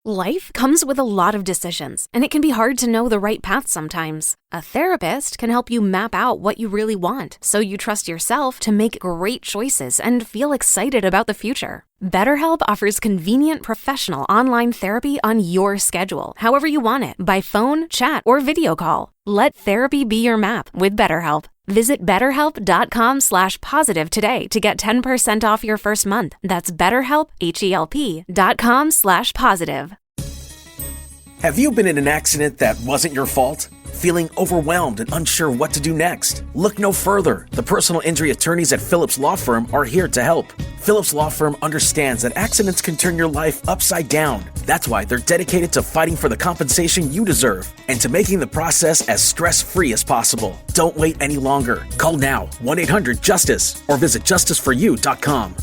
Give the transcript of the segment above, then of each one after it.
Life comes with a lot of decisions, and it can be hard to know the right path sometimes. A therapist can help you map out what you really want, so you trust yourself to make great choices and feel excited about the future. BetterHelp offers convenient professional online therapy on your schedule, however you want it, by phone, chat, or video call. Let therapy be your map with BetterHelp. Visit BetterHelp.com/positive today to get 10% off your first month. That's BetterHelp, HELP.com/positive. Have you been in an accident that wasn't your fault? Feeling overwhelmed and unsure what to do next? Look no further. The personal injury attorneys at Phillips Law Firm are here to help. Phillips Law Firm understands that accidents can turn your life upside down. That's why they're dedicated to fighting for the compensation you deserve and to making the process as stress-free as possible. Don't wait any longer. Call now, 1-800-JUSTICE, or visit justiceforyou.com.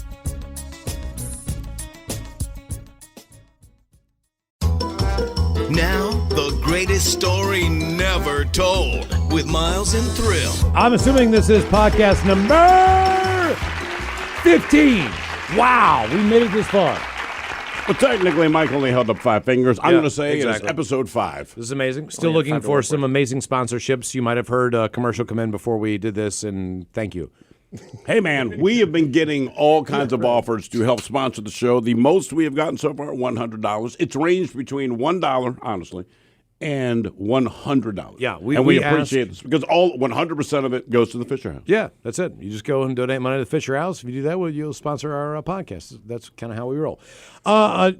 Now, the greatest story never told with Miles and Thrill. I'm assuming this is podcast number 15. Wow, we made it this far. Well, technically, Mike only held up 5 fingers. I'm going to say it's episode 5. This is amazing. Still looking for some amazing sponsorships. You might have heard a commercial come in before we did this, and thank you. Hey, man, we have been getting all kinds of offers to help sponsor the show. The most we have gotten so far, $100. It's ranged between $1, honestly, and $100. Yeah, we appreciate this because all 100% of it goes to the Fisher House. Yeah, that's it. You just go and donate money to the Fisher House. If you do that, you'll sponsor our podcast. That's kind of how we roll.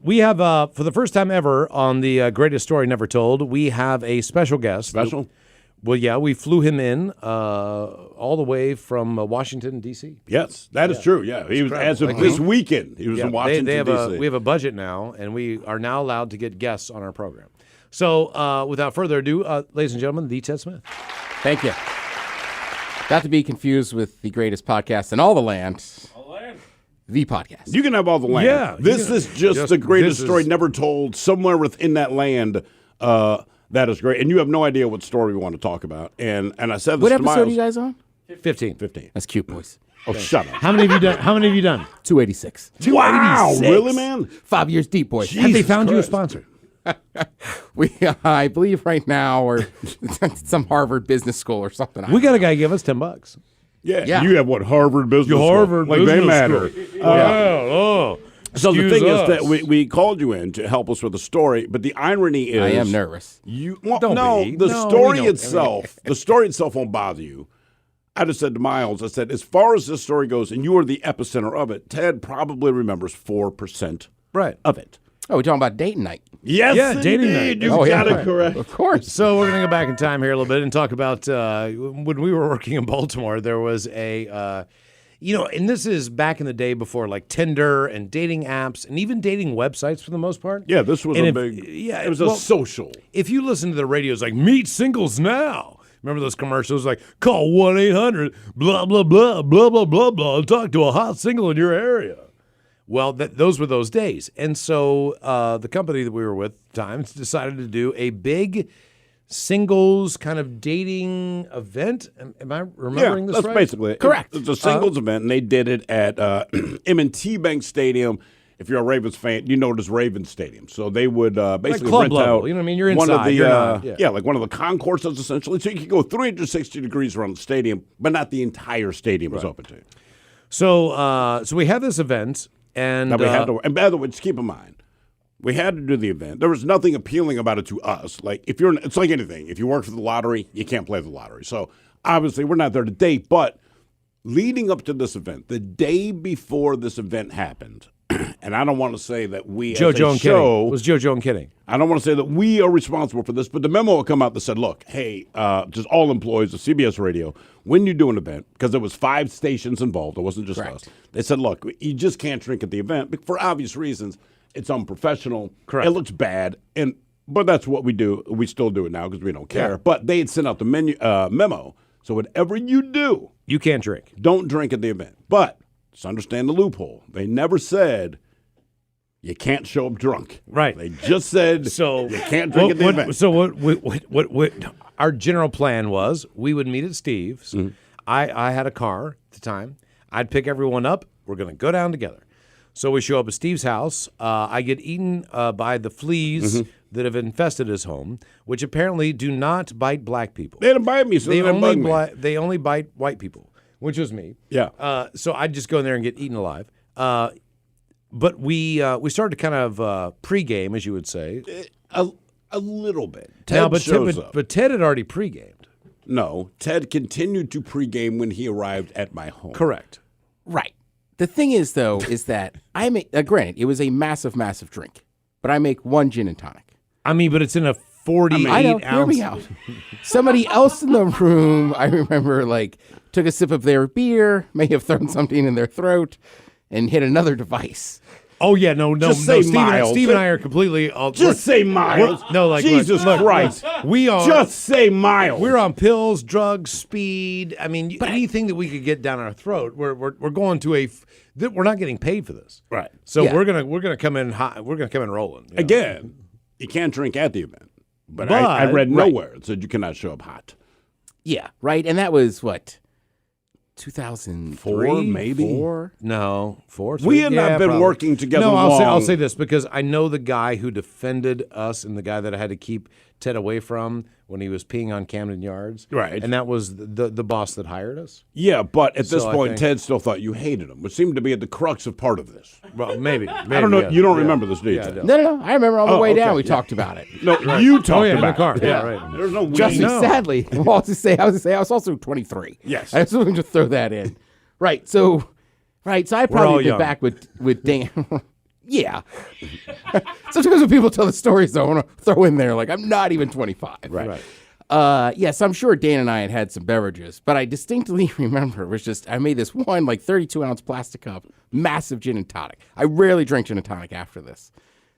We have, for the first time ever on the Greatest Story Never Told, we have a special guest. Special? Well, yeah, we flew him in all the way from Washington, D.C. Yes, that is true. Yeah, he was as of this weekend. He was in Washington, D.C. We have a budget now, and we are now allowed to get guests on our program. So, without further ado, ladies and gentlemen, the Ted Smith. Thank you. Not to be confused with the greatest podcast in all the land. The podcast. You can have all the land. Yeah, this is just the greatest story never told. Somewhere within that land. That is great. And you have no idea what story we want to talk about. And I said this what to episode Miles. are you guys on? 15. That's cute, boys. Oh, shut up. How many have you done? 286. Wow, really, man? 5 years deep, boys. Have they found you a sponsor? I believe right now, or some Harvard Business School or something. We got a guy give us $10. Yeah. You have what, Harvard Business School? Harvard like Business they matter. School. So the thing is that we called you in to help us with the story, but the irony is I am nervous. The story itself won't bother you. I just said to Miles, I said, as far as this story goes, and you are the epicenter of it, Ted probably remembers 4% of it. Oh, we're talking about date night. Yes, yeah, dating night. You got it correct. Of course. So we're going to go back in time here a little bit and talk about when we were working in Baltimore, there was a and this is back in the day before like Tinder and dating apps and even dating websites for the most part. Yeah, this was it was a social. If you listen to the radio, it's like, meet singles now. Remember those commercials like, call 1-800, blah, blah, blah, blah, blah, blah, blah, and talk to a hot single in your area. Well, those were those days. And so the company that we were with at the time decided to do a big singles kind of dating event. Am I remembering this right? That's basically it. Correct. It's a singles event, and they did it at M&T Bank Stadium. If you're a Ravens fan, you know it as Ravens Stadium. So they would basically club rent level. out You know what I mean? You're one inside. of the You're not, like one of the concourses essentially. So you could go 360 degrees around the stadium, but not the entire stadium is open to you. So we had this event, and Now we had to. And by the way, just keep in mind, we had to do the event. There was nothing appealing about it to us. Like it's like anything. If you work for the lottery, you can't play the lottery. So obviously we're not there to date. But leading up to this event, the day before this event happened, and I don't want to say that we JoJo and show Kidding. It was JoJo and Kidding. I don't want to say that we are responsible for this, but the memo will come out that said, look, hey, just all employees of CBS Radio, when you do an event, because there was 5 stations involved, it wasn't just us. They said, look, you just can't drink at the event. But for obvious reasons, it's unprofessional. Correct. It looks bad. But that's what we do. We still do it now because we don't care. Yeah. But they had sent out the memo. So whatever you do, You can't drink. don't drink at the event. But just understand the loophole. They never said you can't show up drunk. Right. They just said So you can't drink at the event. So what our general plan was, we would meet at Steve's. Mm-hmm. I had a car at the time. I'd pick everyone up. We're going to go down together. So we show up at Steve's house. I get eaten by the fleas that have infested his home, which apparently do not bite black people. They didn't bite me, so they only bug me. They only bite white people, which was me. Yeah. So I'd just go in there and get eaten alive. But we started to kind of pregame, as you would say. A little bit. Ted shows up. But Ted had already pregamed. No, Ted continued to pregame when he arrived at my home. Correct. Right. The thing is, though, is that I make, granted, it was a massive, massive drink, but I make one gin and tonic. I mean, but it's in a 48 I know, ounce. hear me out. Somebody else in the room, I remember, took a sip of their beer, may have thrown something in their throat, and hit another device. Oh yeah, no. Just say Miles. Steve and I are completely. Just say Miles. Jesus Christ. We are. Just say Miles. We're on pills, drugs, speed. I mean, anything that we could get down our throat, we're going to we're not getting paid for this, right? So we're gonna come in hot. We're gonna come in rolling. Again, you can't drink at the event, but I read nowhere it said you cannot show up hot. Yeah, right. And that was what. 2004, maybe? 4? No, 4. We had not been working together long. No, I'll say this because I know the guy who defended us and the guy that I had to keep Ted away from when he was peeing on Camden Yards. Right. And that was the boss that hired us. Yeah, but at this point, Ted still thought you hated him, which seemed to be at the crux of part of this. Well, maybe. I don't know. Yeah, you don't remember this, do you? No. I remember on the way down we talked about it. No, you talked in about the car. it. Yeah, right. There's no Just sadly, I was also 23. Yes. I just wanted to throw that in. Right. So I probably been back with Dan. Yeah. Sometimes when people tell the stories, though, I want to throw in there, I'm not even 25. Right. Yes, I'm sure Dan and I had some beverages, but I distinctly remember it was just, I made this one 32-ounce plastic cup, massive gin and tonic. I rarely drink gin and tonic after this.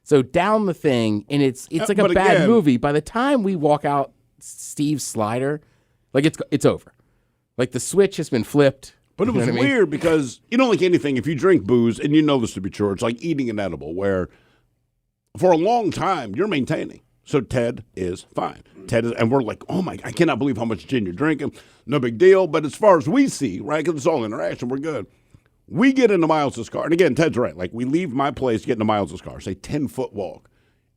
So down the thing, and it's like a bad movie. By the time we walk out Steve's slider, it's over. The switch has been flipped. But it was weird because, like anything, if you drink booze, and you know this to be true, it's like eating an edible where for a long time you're maintaining. So Ted is fine. And we're like, oh my, I cannot believe how much gin you're drinking. No big deal. But as far as we see, right, because it's all interaction, we're good. We get into Miles' car. And again, Ted's right. We leave my place, get into Miles' car, say 10-foot walk.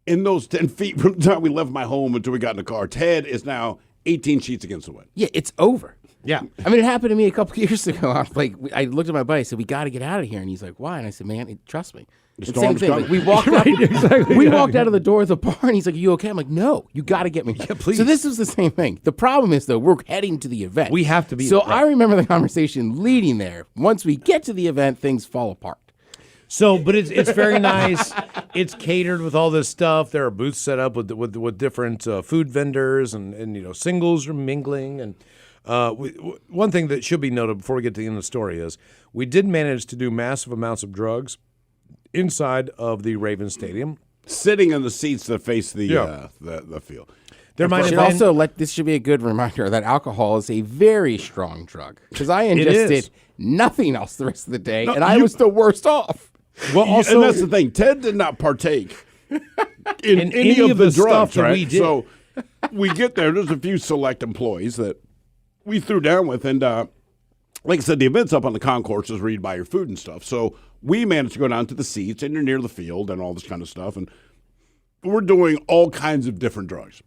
In those 10 feet from the time we left my home until we got in the car, Ted is now 18 sheets against the wind. Yeah, it's over. Yeah. I mean, it happened to me a couple years ago. I looked at my buddy, I said, we got to get out of here. And he's like, why? And I said, man, trust me. Same thing. We walked out. We walked out of the door of the bar, and he's like, "Are you okay?" I'm like, "No, you got to get me." Yeah, please. So this was the same thing. The problem is, though, we're heading to the event. We have to be. So I remember the conversation leading there. Once we get to the event, things fall apart. So, but it's very nice. It's catered with all this stuff. There are booths set up with different food vendors, and singles are mingling. And one thing that should be noted before we get to the end of the story is we did manage to do massive amounts of drugs inside of the Ravens Stadium, sitting in the seats that face the field. This should be a good reminder that alcohol is a very strong drug because I ingested nothing else the rest of the day, and I was the worst off. Well, also, and that's the thing. Ted did not partake in any of the drugs, that right? we did. So we get there. There's a few select employees that we threw down with, and like I said, the event's up on the concourses where you buy your food and stuff. So we managed to go down to the seats, and you're near the field and all this kind of stuff, and we're doing all kinds of different drugs.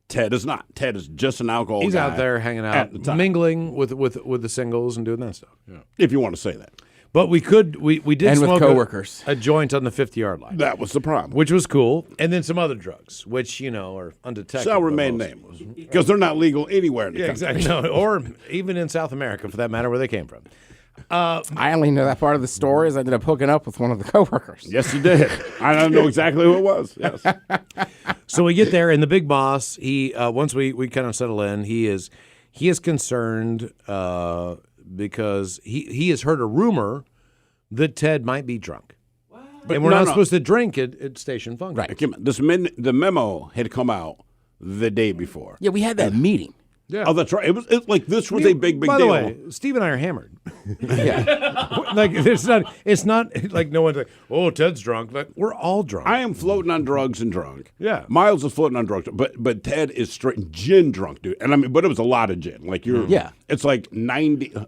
Ted is not. Ted is just an alcohol guy. He's out there hanging out, mingling with the singles and doing that stuff. Yeah. If you want to say that. But we did and smoke with coworkers. a joint on the 50-yard line. That was the problem. Which was cool. And then some other drugs, which, are undetected. Shall remain nameless. Because they're not legal anywhere in the country. Exactly. No, or even in South America, for that matter, where they came from. I only know that part of the story is I ended up hooking up with one of the coworkers. Yes, you did. I don't know exactly who it was. Yes. So we get there, and the big boss, he once we kind of settle in, he is concerned because he has heard a rumor that Ted might be drunk. But and we're not supposed to drink at Station Function. Right. The memo had come out the day before. Yeah, we had that meeting. Yeah. Oh, that's right. It like this was a big deal. By the way, Steve and I are hammered. Yeah. It's not like no one's like, oh, Ted's drunk. Like, we're all drunk. I am floating on drugs and drunk. Yeah. Miles is floating on drugs, but Ted is straight gin drunk, dude. And but it was a lot of gin. Like it's like 9.5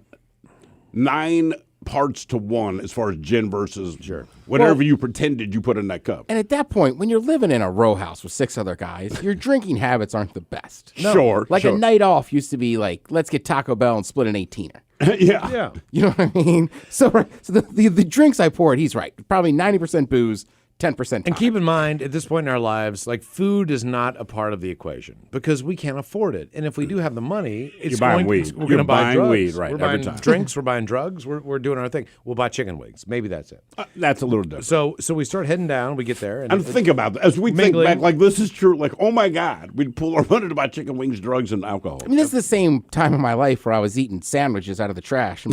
parts to one as far as gin versus whatever you pretended you put in that cup. And at that point, when you're living in a row house with 6 other guys, your drinking habits aren't the best. Sure. Like a night off used to be like, let's get Taco Bell and split an 18er. Yeah. You know what I mean? So the drinks I poured, he's right. Probably 90% booze, 10% And tonic. keep in mind, at this point in our lives, like food is not a part of the equation because we can't afford it. And if we do have the money, it's buying going. weed. We're You're going to buy buying drugs. weed, right, We're every buying time. drinks. We're buying drugs. We're doing our thing. We'll buy chicken wings. Maybe that's it. That's a little different. So we start heading down. We get there, And think about that. As we mingling. think back, like, this is true. Like, oh, my God. We'd pull our money to buy chicken wings, drugs, and alcohol. I mean, this is the same time in my life where I was eating sandwiches out of the trash in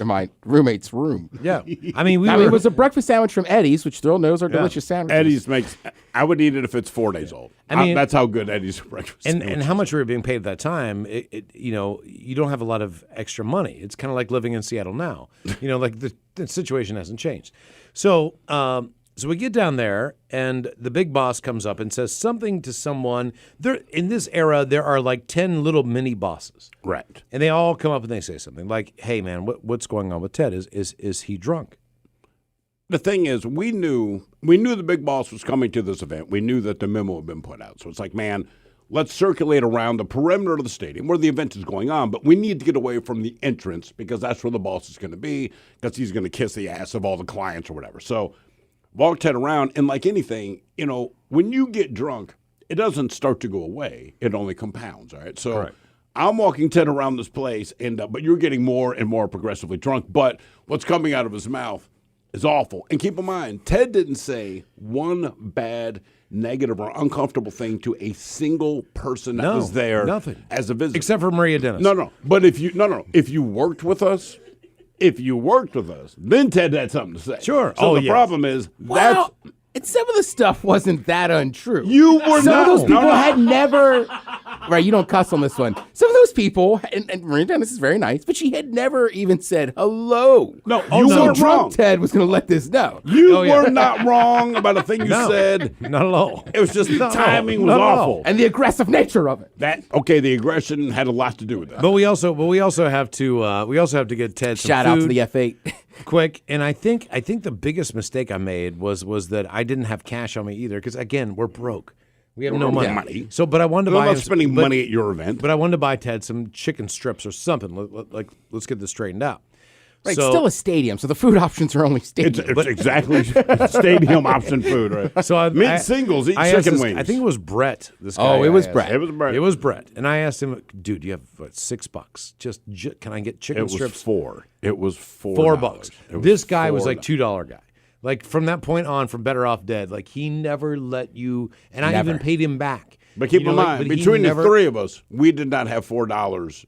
my roommate's room. Yeah, I mean, It was a breakfast sandwich from Eddie's, which Thrill knows are delicious sandwiches. Eddie's makes. I would eat it if it's 4 days old. I mean- that's how good Eddie's breakfast. and how much we were being paid at that time. You don't have a lot of extra money. It's kind of like living in Seattle now. Like the situation hasn't changed. So we get down there, and the big boss comes up and says something to someone. There in this era, there are like 10 little mini bosses, Right. and they all come up and they say something like, "Hey, man, what's going on with Ted? Is he drunk?" The thing is, we knew the big boss was coming to this event. We knew that the memo had been put out. So it's like, man, let's circulate around the perimeter of the stadium where the event is going on, but we need to get away from the entrance because that's where the boss is going to be, because he's going to kiss the ass of all the clients or whatever. So walked Ted around, and like anything, when you get drunk, it doesn't start to go away. It only compounds, all right? So Correct. I'm walking Ted around this place, but you're getting more and more progressively drunk, but what's coming out of his mouth is awful. And keep in mind, Ted didn't say one bad, negative, or uncomfortable thing to a single person that was there nothing. as a visitor. Except for Maria Dennis. No. But if you worked with us, then Ted had something to say. Sure. So the yes. problem is Well, and some of the stuff wasn't that untrue. you were Some not. of those people no. had never. Right, you don't cuss on this one. Some of those people, and Maria Dennis is very nice, but she had never even said hello. No, so you weren't drunk wrong. Ted was going to let this know. You Oh, yeah. were not wrong about a thing you No. said. Not at all. It was just the timing was Not at all. awful. And the aggressive nature of it. The aggression had a lot to do with that. But we also have to get Ted some Shout food out to the F8. quick. And I think the biggest mistake I made was that I didn't have cash on me either, because again, we're broke. We have no Yeah. money. So, but I wanted to I'm buy not spending money at your event. But I wanted to buy Ted some chicken strips or something. Let's get this straightened out. Right, So- it's still a stadium, so the food options are only stadium. It's exactly stadium option food, right? So Mid singles, eat I asked chicken this- wings. I think it was Brett. This guy. Oh, it I was asked. Brett. It was Brett. It was Brett. And I asked him, dude, you have what, $6? Just can I get chicken It was strips? $4. It was $4. $4. It was This guy was like $4. $2 guy. Like from that point on, from Better Off Dead, like he never let you, and I Never. even paid him back. But keep in like, mind, but he between never- the three of us, we did not have $4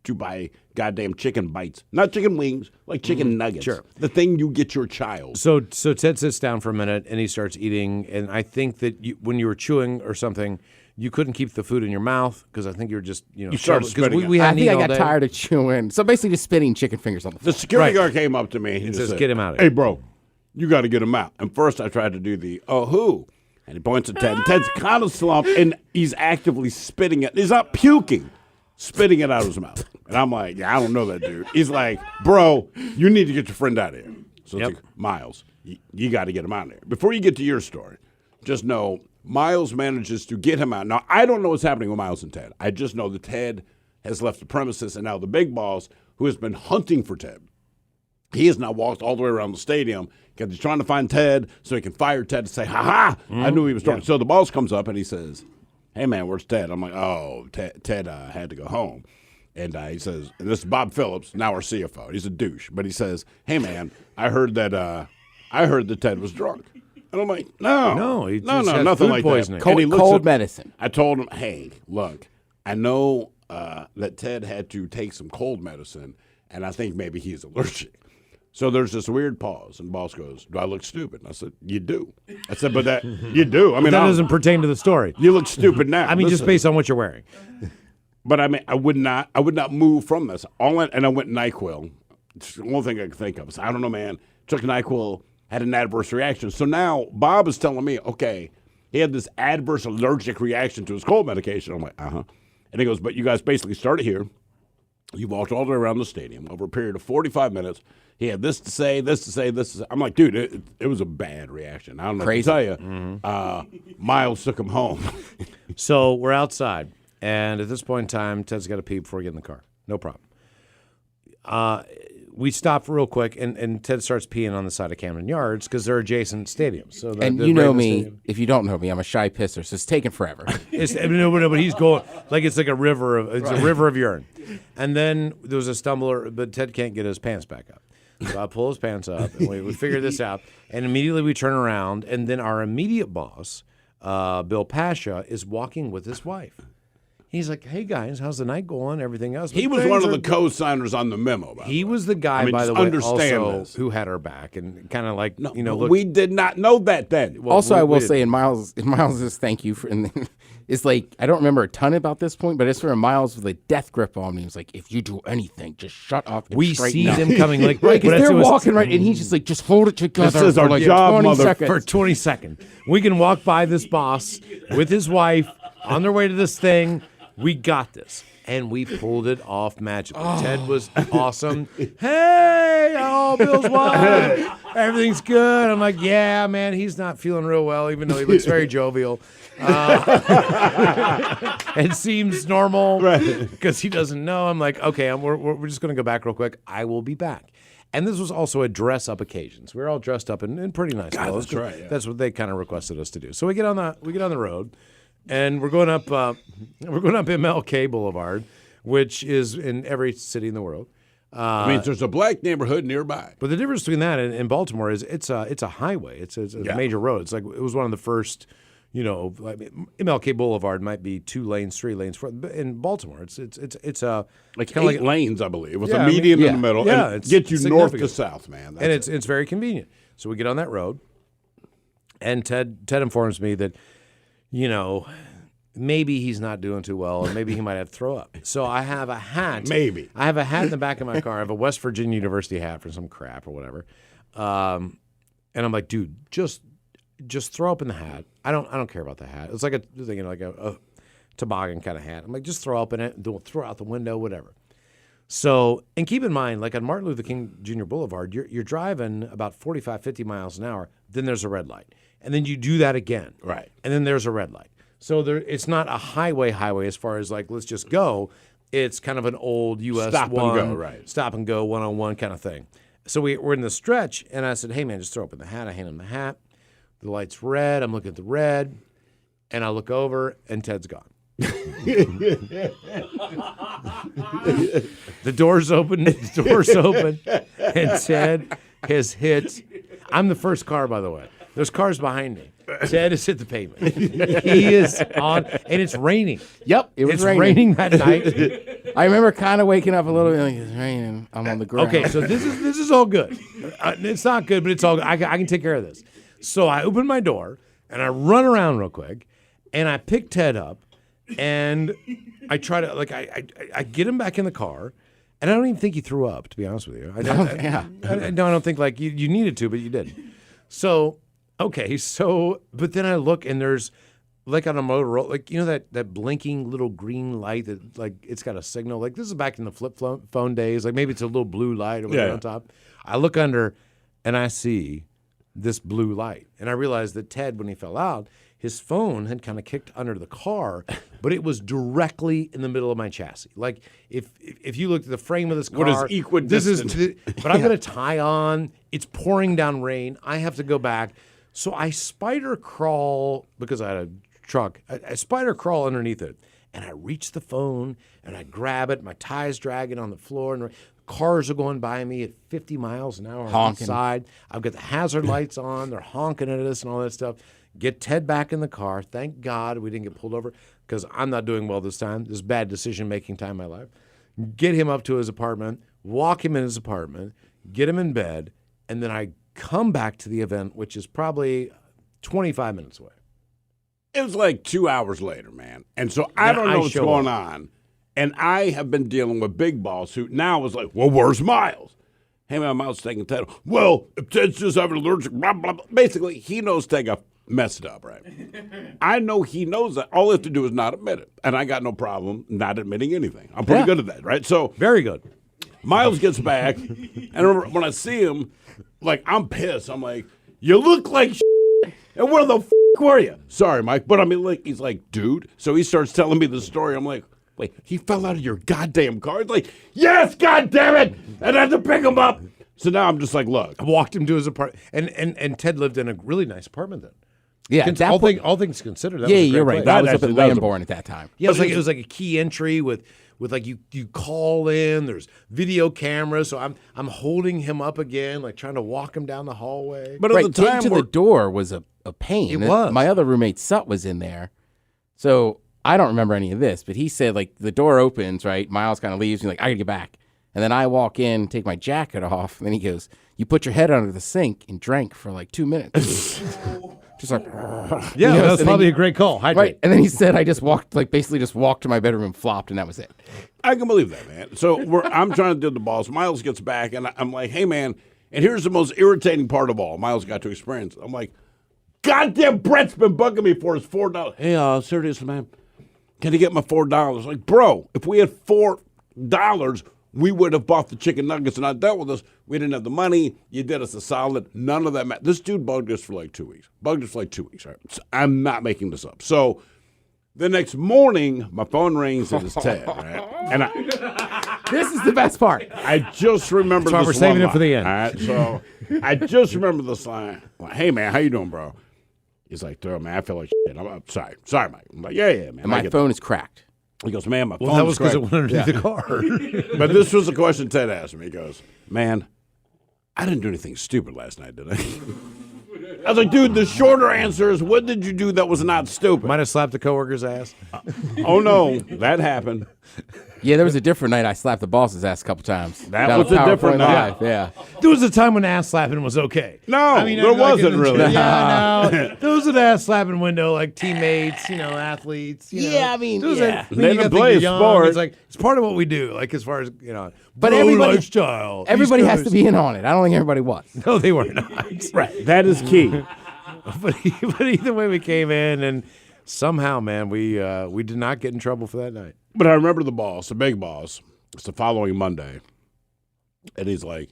to buy goddamn chicken bites. Not chicken wings, like chicken nuggets. sure. The thing you get your child. So Ted sits down for a minute and he starts eating, and I think that when you were chewing or something, you couldn't keep the food in your mouth because I think you were just You started because spitting we it. I hadn't think I eaten all got day. tired of chewing. So basically just spitting chicken fingers on the The floor. security Right. guard came up to me and says, said, "Get him out of Hey, here." bro, you got to get him out. And first I tried to do the, oh, who? And he points at Ted. And Ted's kind of slumped, and he's actively spitting it. He's not puking, spitting it out of his mouth. And I'm like, yeah, I don't know that dude. He's like, bro, you need to get your friend out of here. So Yep. it's like, Miles, you got to get him out of there. Before you get to your story, just know Miles manages to get him out. Now, I don't know what's happening with Miles and Ted. I just know that Ted has left the premises, and now the big boss, who has been hunting for Ted, he has now walked all the way around the stadium because he's trying to find Ted so he can fire Ted to say, ha-ha, I knew he was drunk. So the boss comes up and he says, hey, man, where's Ted? I'm like, oh, Ted had to go home. And he says, and this is Bob Phillips, now our CFO. He's a douche. But he says, hey, man, I heard that Ted was drunk. And I'm like, No, he just had nothing food like poisoning. that. And he looks Cold at- medicine. I told him, hey, look, I know that Ted had to take some cold medicine, and I think maybe he's allergic. So there's this weird pause, and the boss goes, do I look stupid? And I said, you do. I said, but that you do. I mean, That doesn't pertain to the story. you look stupid now. I mean, just Listen. based on what you're wearing. But I mean, I would not move from this. And I went NyQuil. It's the only thing I could think of. So I don't know, man. Took NyQuil, had an adverse reaction. So now Bob is telling me, okay, he had this adverse allergic reaction to his cold medication. I'm like, uh-huh. And he goes, but you guys basically started here. He walked all the way around the stadium over a period of 45 minutes. He had this to say, this to say, this to say. I'm like, dude, it was a bad reaction. I don't know Crazy. what to tell you. Miles took him home. So we're outside, and at this point in time, Ted's got to pee before we get in the car. No problem. We stop real quick, and Ted starts peeing on the side of Camden Yards because they're adjacent stadiums. So And you know me, if you don't know me, I'm a shy pisser, so it's taking forever. But he's going like it's like a river of urine. And then there was a stumbler, but Ted can't get his pants back up. So I pull his pants up, and we figure this out. And immediately we turn around, and then our immediate boss, Bill Pasha, is walking with his wife. He's like, "Hey guys, how's the night going? Everything else?" He was one of the co-signers on the memo. He was the guy, by the way, also who had our back and kind of like, look, we did not know that then. Well, also, I will say, in Miles's thank you for, it's like, I don't remember a ton about this point, but it's for Miles with a death grip on me. He was like, if you do anything, just shut up. And we see them coming like right, because they're walking right, and he's just like, just hold it together. This is our like job, 20 seconds. For 20 seconds. We can walk by this boss with his wife on their way to this thing. We got this. And we pulled it off magically. Ted was awesome. Hey, Bill's wife. Everything's good. I'm like, yeah, man, he's not feeling real well, even though he looks very jovial. It seems normal because he doesn't know. I'm like, okay, we're just going to go back real quick. I will be back. And this was also a dress-up occasion. So we were all dressed up in pretty nice clothes. That's right. Yeah. That's what they kind of requested us to do. So we get on the road. And we're going up MLK Boulevard, which is in every city in the world. I mean, there's a black neighborhood nearby. But the difference between that and in Baltimore is it's a highway. It's a major road. It's like it was one of the first. MLK Boulevard might be 2 lanes, 3 lanes. In Baltimore, it's a like kind 8 lanes, I believe, with Yeah, a median in the yeah. middle. Yeah, and it's get you north to significant. south, man. And it's very convenient. So we get on that road, and Ted informs me that, maybe he's not doing too well, and maybe he might have to throw up. So I have a hat. Maybe. I have a hat in the back of my car. I have a West Virginia University hat for some crap or whatever. And I'm like, dude, just throw up in the hat. I don't care about the hat. It's like a toboggan kind of hat. I'm like, just throw up in it. Don't throw out the window, whatever. So, and keep in mind, like on Martin Luther King Jr. Boulevard, you're driving about 45, 50 miles an hour. Then there's a red light. And then you do that again. Right. And then there's a red light. So it's not a highway as far as like, let's just go. It's kind of an old US Stop and 1, go, right. Stop and go 101 kind of thing. So we're in the stretch, and I said, hey, man, just throw up in the hat. I hand him the hat. The light's red. I'm looking at the red, and I look over, and Ted's gone. The door's open, and Ted has hit. I'm the first car, by the way. There's cars behind me. Ted has hit the pavement. He is on, and it's raining. Yep, It's raining that night. I remember kind of waking up a little bit like, it's raining. I'm on the ground. Okay, so this is all good. It's not good, but it's all good. I can take care of this. So I open my door, and I run around real quick, and I pick Ted up, and I try to, I get him back in the car, and I don't even think he threw up, to be honest with you. I don't think, you needed to, but you did. So, okay, but then I look, and there's, like on a Motorola, that blinking little green light that, like, it's got a signal. Like, this is back in the flip phone days. Like, maybe it's a little blue light or whatever on top. I look under, and I see this blue light. And I realized that Ted, when he fell out, his phone had kind of kicked under the car, but it was directly in the middle of my chassis. Like, if you looked at the frame of this car. What is equidistant? But I've got a tie on. It's pouring down rain. I have to go back. So I spider crawl, because I had a truck, I spider crawl underneath it. And I reach the phone, and I grab it. My tie's dragging on the floor, and cars are going by me at 50 miles an hour on the side. I've got the hazard lights on. They're honking at us and all that stuff. Get Ted back in the car. Thank God we didn't get pulled over, because I'm not doing well this time. This is bad decision-making time in my life. Get him up to his apartment, walk him in his apartment, get him in bed, and then I come back to the event, which is probably 25 minutes away. It was like 2 hours later, man. And so I don't know what's going on. And I have been dealing with Big Boss, who now was like, well, where's Miles? Hey, man, Miles taking Ted. Well, if Ted's just having an allergic, blah, blah, blah. Basically, he knows Ted got messed up, right? I know he knows that. All I have to do is not admit it. And I got no problem not admitting anything. I'm pretty good at that, right? So Very good. Miles gets back, and I remember when I see him, like, I'm pissed. I'm like, you look like shit, and where the were you? Sorry, Mike, but I mean, like, he's like, dude. So he starts telling me the story. I'm like, wait, he fell out of your goddamn car? He's like, yes, goddamn it, and I had to pick him up. So now I'm just like, look. I walked him to his apartment, and Ted lived in a really nice apartment then. Yeah, all things considered. That yeah, was a great you're right. place. I was up actually- at that was a- Lamborn at that time. Yeah, it was like a key entry with like you call in. There's video cameras, so I'm holding him up again, like trying to walk him down the hallway. But Right, at the getting time, to the door was a pain. It was. My other roommate Sut was in there, so I don't remember any of this. But he said like the door opens, right? Miles kind of leaves. And he's like, I gotta get back, and then I walk in, take my jacket off, and then he goes, "You put your head under the sink and drank for like 2 minutes." Just like, yeah, you know, that's and probably then- a great call. Hydrate. right. And then he said, I just walked, like basically just walked to my bedroom and flopped, and that was it. I can believe that, man. So I'm trying to do the balls. Miles gets back, and I'm like, hey, man, and here's the most irritating part of all. Miles got to experience. I'm like, goddamn, Brett's been bugging me for his $4. Hey, seriously, man, can you get my $4? Like, bro, if we had $4, we would have bought the chicken nuggets and not dealt with us. We didn't have the money. You did us a solid. None of that mattered. This dude bugged us for like 2 weeks. Right? So I'm not making this up. So the next morning, my phone rings and it's Ted, right? And This is the best part. I just remember That's why this we're saving one it for the end. line, all right? So I just remember this line. I'm like, hey, man, how you doing, bro? He's like, dude, man, I feel like shit. I'm sorry. Sorry, Mike. I'm like, yeah, man. And my phone is cracked. He goes, man, my Well, phone that was because it cracked. went underneath the car. But this was the question Ted asked me. He goes, man, I didn't do anything stupid last night, did I? I was like, dude, the shorter answer is, what did you do that was not stupid? Might have slapped a coworker's ass. Oh, no, that happened. Yeah, there was a different night I slapped the boss's ass a couple times. That Down was at a different PowerPoint night. Live, yeah. There was a time when ass slapping was okay. No, there wasn't really. Yeah, no. There was an ass slapping window, like teammates, athletes. Yeah, I mean, there was yeah. I They you didn't gotta play think a you're young. sport. It's like it's part of what we do. Like as far as But bro everybody- lifestyle. Everybody East has to Coast. be in on it. I don't think everybody was. No, they were not. Right, that is key. But either way, we came in and somehow, man, we did not get in trouble for that night. But I remember the boss, the big boss. It's the following Monday. And he's like,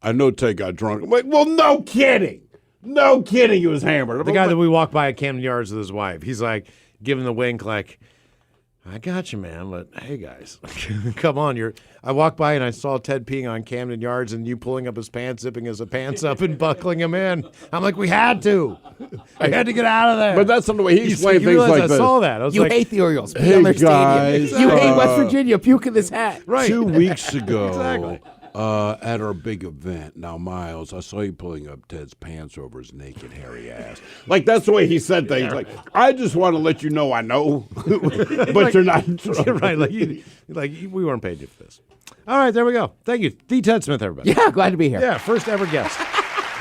I know Ted got drunk. I'm like, well, no kidding. No kidding, he was hammered. The guy that we walked by at Camden Yards with his wife, he's like giving the wink, like, I got you, man, but hey, guys, come on. I walked by and I saw Ted peeing on Camden Yards and you pulling up his pants, zipping his pants up and buckling him in. I'm like, we had to. I had to get out of there. But that's not the way he explained You things realize like I this. saw that. I was You like, hate the Orioles. Pee Hey, on their guys, stadium. You hate West Virginia. Puke in this hat. right. 2 weeks ago, Exactly. at our big event, now, Miles, I saw you pulling up Ted's pants over his naked, hairy ass. Like, that's the way he said things. Like, I just want to let you know I know, but you're not drunk. You're right. Like we weren't paid you for this. All right, there we go. Thank you. The Ted Smith, everybody. Yeah, glad to be here. Yeah, first ever guest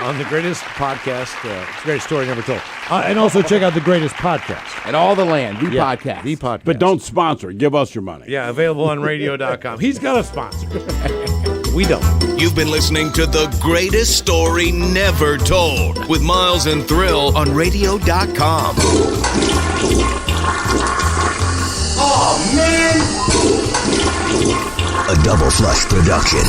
on the greatest podcast, greatest story never told. And also check out the greatest podcast. And all the land, the podcast. The podcast. But don't sponsor. Give us your money. Yeah, available on radio.com. He's got a sponsor. We don't. You've been listening to The Greatest Story Never Told with Miles and Thrill on radio.com. A Double Flush production.